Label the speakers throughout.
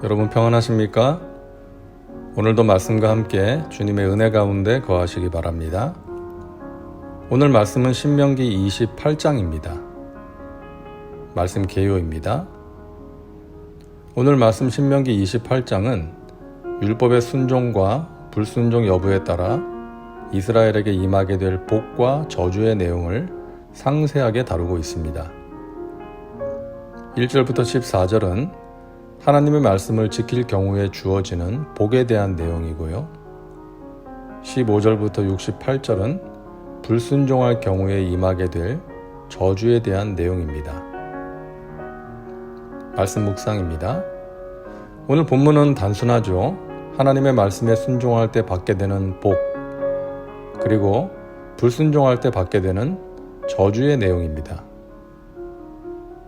Speaker 1: 여러분 평안하십니까? 오늘도 말씀과 함께 주님의 은혜 가운데 거하시기 바랍니다. 오늘 말씀은 신명기 28장입니다. 말씀 개요입니다. 오늘 말씀 신명기 28장은 율법의 순종과 불순종 여부에 따라 이스라엘에게 임하게 될 복과 저주의 내용을 상세하게 다루고 있습니다. 1절부터 14절은 하나님의 말씀을 지킬 경우에 주어지는 복에 대한 내용이고요. 15절부터 68절은 불순종할 경우에 임하게 될 저주에 대한 내용입니다. 말씀 묵상입니다. 오늘 본문은 단순하죠. 하나님의 말씀에 순종할 때 받게 되는 복, 그리고 불순종할 때 받게 되는 저주의 내용입니다.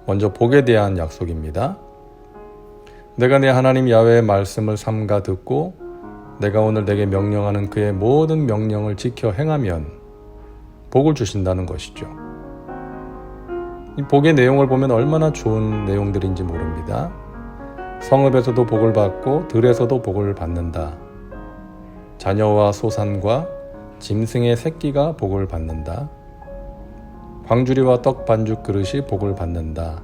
Speaker 1: 먼저 복에 대한 약속입니다. 내가 내 하나님 야훼의 말씀을 삼가 듣고 내가 오늘 내게 명령하는 그의 모든 명령을 지켜 행하면 복을 주신다는 것이죠. 이 복의 내용을 보면 얼마나 좋은 내용들인지 모릅니다. 성읍에서도 복을 받고 들에서도 복을 받는다. 자녀와 소산과 짐승의 새끼가 복을 받는다. 광주리와 떡 반죽 그릇이 복을 받는다.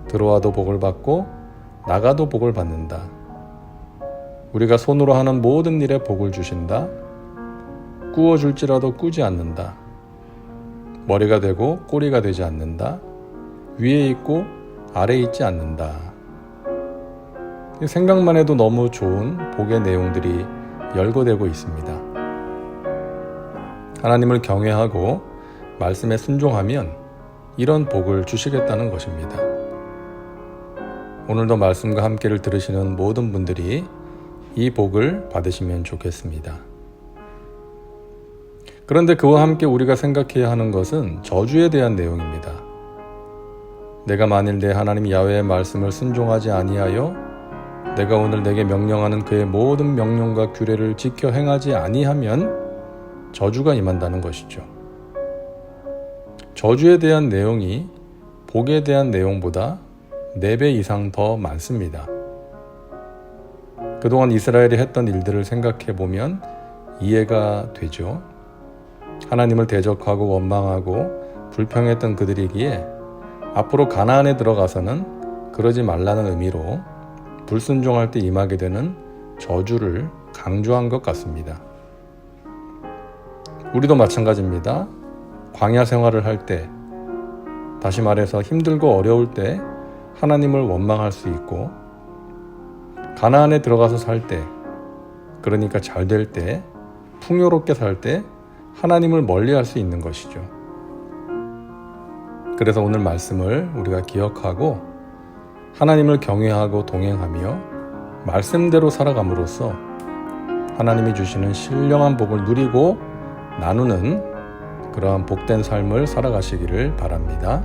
Speaker 1: 들어와도 복을 받고 나가도 복을 받는다. 우리가 손으로 하는 모든 일에 복을 주신다. 구워줄지라도 꾸지 않는다. 머리가 되고 꼬리가 되지 않는다. 위에 있고 아래에 있지 않는다. 생각만 해도 너무 좋은 복의 내용들이 열거되고 있습니다. 하나님을 경외하고 말씀에 순종하면 이런 복을 주시겠다는 것입니다. 오늘도 말씀과 함께를 들으시는 모든 분들이 이 복을 받으시면 좋겠습니다. 그런데 그와 함께 우리가 생각해야 하는 것은 저주에 대한 내용입니다. 내가 만일 내 하나님 야훼의 말씀을 순종하지 아니하여 내가 오늘 내게 명령하는 그의 모든 명령과 규례를 지켜 행하지 아니하면 저주가 임한다는 것이죠. 저주에 대한 내용이 복에 대한 내용보다 4배 이상 더 많습니다. 그동안 이스라엘이 했던 일들을 생각해 보면 이해가 되죠. 하나님을 대적하고 원망하고 불평했던 그들이기에 앞으로 가나안에 들어가서는 그러지 말라는 의미로 불순종할 때 임하게 되는 저주를 강조한 것 같습니다. 우리도 마찬가지입니다. 광야 생활을 할 때, 다시 말해서 힘들고 어려울 때 하나님을 원망할 수 있고, 가나안에 들어가서 살 때, 그러니까 잘 될 때, 풍요롭게 살 때 하나님을 멀리할 수 있는 것이죠. 그래서 오늘 말씀을 우리가 기억하고 하나님을 경외하고 동행하며 말씀대로 살아감으로써 하나님이 주시는 신령한 복을 누리고 나누는 그러한 복된 삶을 살아가시기를 바랍니다.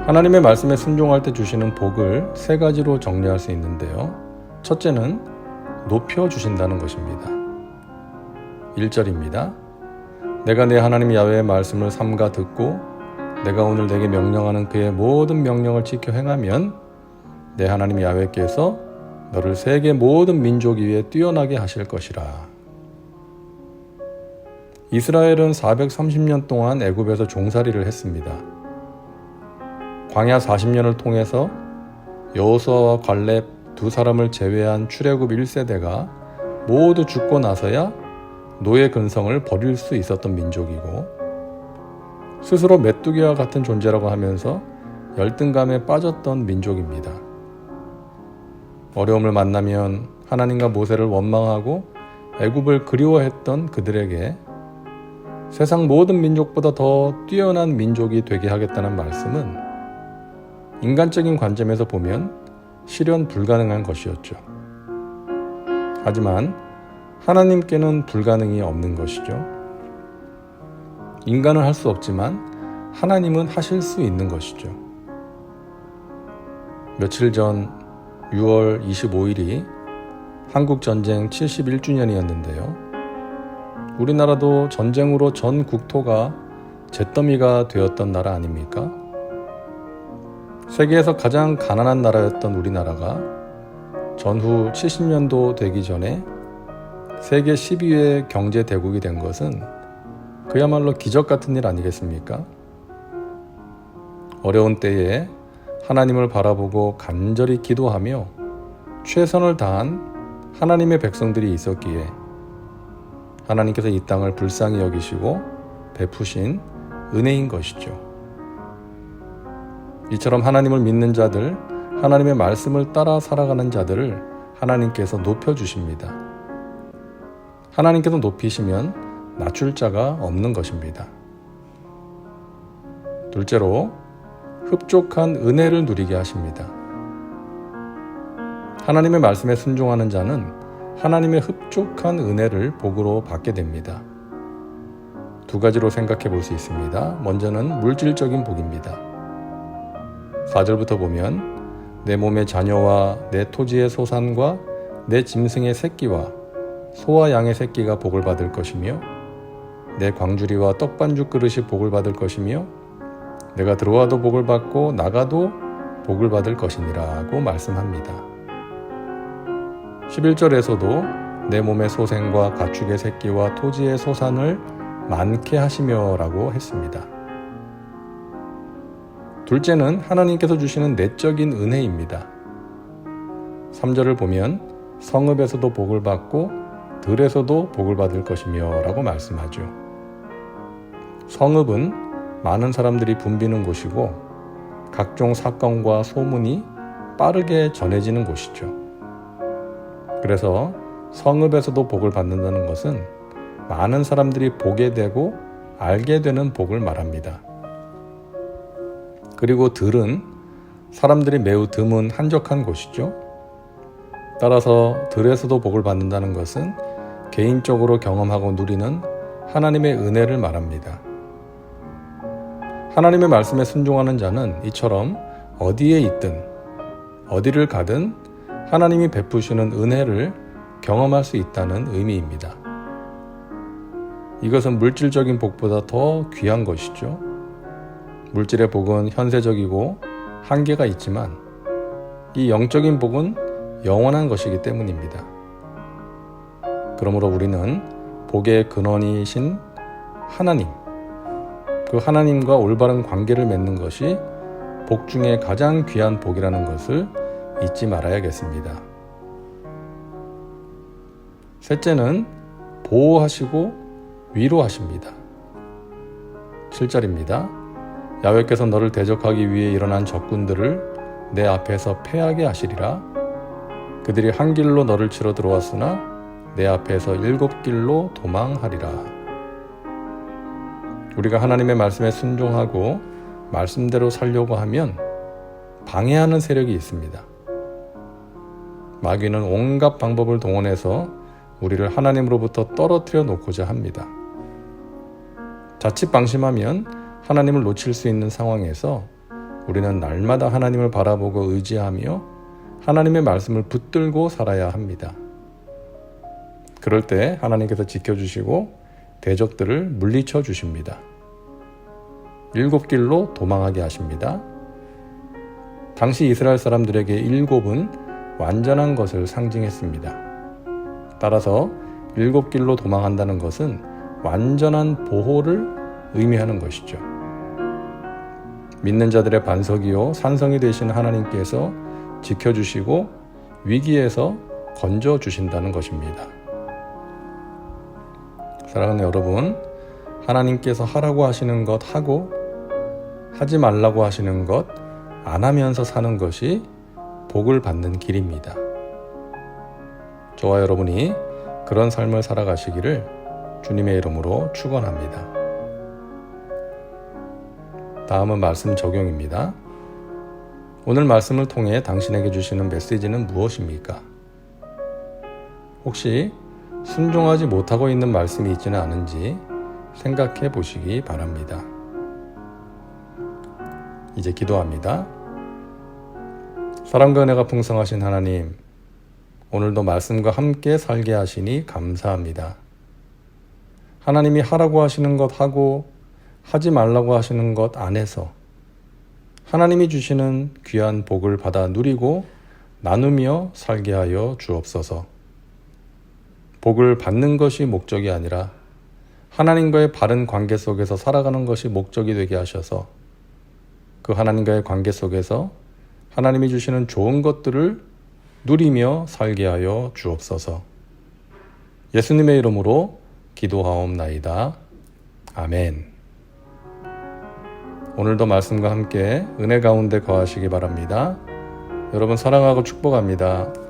Speaker 1: 하나님의 말씀에 순종할 때 주시는 복을 3가지로 정리할 수 있는데요. 첫째는 높여주신다는 것입니다. 1절입니다. 내가 내 하나님 야훼의 말씀을 삼가 듣고 내가 오늘 내게 명령하는 그의 모든 명령을 지켜 행하면 내 하나님 야훼께서 너를 세계 모든 민족 위에 뛰어나게 하실 것이라. 이스라엘은 430년 동안 애굽에서 종살이를 했습니다. 광야 40년을 통해서 여호수아와 갈렙 2사람을 제외한 출애굽 1세대가 모두 죽고 나서야 노예 근성을 버릴 수 있었던 민족이고, 스스로 메뚜기와 같은 존재라고 하면서 열등감에 빠졌던 민족입니다. 어려움을 만나면 하나님과 모세를 원망하고 애굽을 그리워했던 그들에게 세상 모든 민족보다 더 뛰어난 민족이 되게 하겠다는 말씀은 인간적인 관점에서 보면 실현 불가능한 것이었죠. 하지만 하나님께는 불가능이 없는 것이죠. 인간은 할 수 없지만 하나님은 하실 수 있는 것이죠. 며칠 전 6월 25일이 한국전쟁 71주년이었는데요. 우리나라도 전쟁으로 전 국토가 잿더미가 되었던 나라 아닙니까? 세계에서 가장 가난한 나라였던 우리나라가 전후 70년도 되기 전에 세계 10위의 경제 대국이 된 것은 그야말로 기적 같은 일 아니겠습니까? 어려운 때에 하나님을 바라보고 간절히 기도하며 최선을 다한 하나님의 백성들이 있었기에 하나님께서 이 땅을 불쌍히 여기시고 베푸신 은혜인 것이죠. 이처럼 하나님을 믿는 자들, 하나님의 말씀을 따라 살아가는 자들을 하나님께서 높여주십니다. 하나님께서 높이시면 낮출 자가 없는 것입니다. 둘째로, 흡족한 은혜를 누리게 하십니다. 하나님의 말씀에 순종하는 자는 하나님의 흡족한 은혜를 복으로 받게 됩니다. 두 가지로 생각해 볼 수 있습니다. 먼저는 물질적인 복입니다. 4절부터 보면 내 몸의 자녀와 내 토지의 소산과 내 짐승의 새끼와 소와 양의 새끼가 복을 받을 것이며 내 광주리와 떡반죽 그릇이 복을 받을 것이며 내가 들어와도 복을 받고 나가도 복을 받을 것이니라고 말씀합니다. 11절에서도 내 몸의 소생과 가축의 새끼와 토지의 소산을 많게 하시며 라고 했습니다. 둘째는 하나님께서 주시는 내적인 은혜입니다. 3절을 보면 성읍에서도 복을 받고 들에서도 복을 받을 것이며 라고 말씀하죠. 성읍은 많은 사람들이 붐비는 곳이고 각종 사건과 소문이 빠르게 전해지는 곳이죠. 그래서 성읍에서도 복을 받는다는 것은 많은 사람들이 보게 되고 알게 되는 복을 말합니다. 그리고 들은 사람들이 매우 드문 한적한 곳이죠. 따라서 들에서도 복을 받는다는 것은 개인적으로 경험하고 누리는 하나님의 은혜를 말합니다. 하나님의 말씀에 순종하는 자는 이처럼 어디에 있든 어디를 가든 하나님이 베푸시는 은혜를 경험할 수 있다는 의미입니다. 이것은 물질적인 복보다 더 귀한 것이죠. 물질의 복은 현세적이고 한계가 있지만 이 영적인 복은 영원한 것이기 때문입니다. 그러므로 우리는 복의 근원이신 하나님, 그 하나님과 올바른 관계를 맺는 것이 복 중에 가장 귀한 복이라는 것을 잊지 말아야겠습니다. 셋째는 보호하시고 위로하십니다. 7절입니다. 야훼께서 너를 대적하기 위해 일어난 적군들을 내 앞에서 패하게 하시리라. 그들이 한 길로 너를 치러 들어왔으나 내 앞에서 7길로 도망하리라. 우리가 하나님의 말씀에 순종하고 말씀대로 살려고 하면 방해하는 세력이 있습니다. 마귀는 온갖 방법을 동원해서 우리를 하나님으로부터 떨어뜨려 놓고자 합니다. 자칫 방심하면 하나님을 놓칠 수 있는 상황에서 우리는 날마다 하나님을 바라보고 의지하며 하나님의 말씀을 붙들고 살아야 합니다. 그럴 때 하나님께서 지켜주시고 대적들을 물리쳐 주십니다. 7길로 도망하게 하십니다. 당시 이스라엘 사람들에게 7은 완전한 것을 상징했습니다. 따라서 7길로 도망한다는 것은 완전한 보호를 의미하는 것이죠. 믿는 자들의 반석이요 산성이 되신 하나님께서 지켜주시고 위기에서 건져주신다는 것입니다. 사랑하는 여러분, 하나님께서 하라고 하시는 것 하고 하지 말라고 하시는 것 안 하면서 사는 것이 복을 받는 길입니다. 저와 여러분이 그런 삶을 살아가시기를 주님의 이름으로 축원합니다. 다음은 말씀 적용입니다. 오늘 말씀을 통해 당신에게 주시는 메시지는 무엇입니까? 혹시 순종하지 못하고 있는 말씀이 있지는 않은지 생각해 보시기 바랍니다. 이제 기도합니다. 사랑과 은혜가 풍성하신 하나님, 오늘도 말씀과 함께 살게 하시니 감사합니다. 하나님이 하라고 하시는 것 하고 하지 말라고 하시는 것 안에서 하나님이 주시는 귀한 복을 받아 누리고 나누며 살게 하여 주옵소서. 복을 받는 것이 목적이 아니라 하나님과의 바른 관계 속에서 살아가는 것이 목적이 되게 하셔서 그 하나님과의 관계 속에서 하나님이 주시는 좋은 것들을 누리며 살게 하여 주옵소서. 예수님의 이름으로 기도하옵나이다. 아멘. 오늘도 말씀과 함께 은혜 가운데 거하시기 바랍니다. 여러분 사랑하고 축복합니다.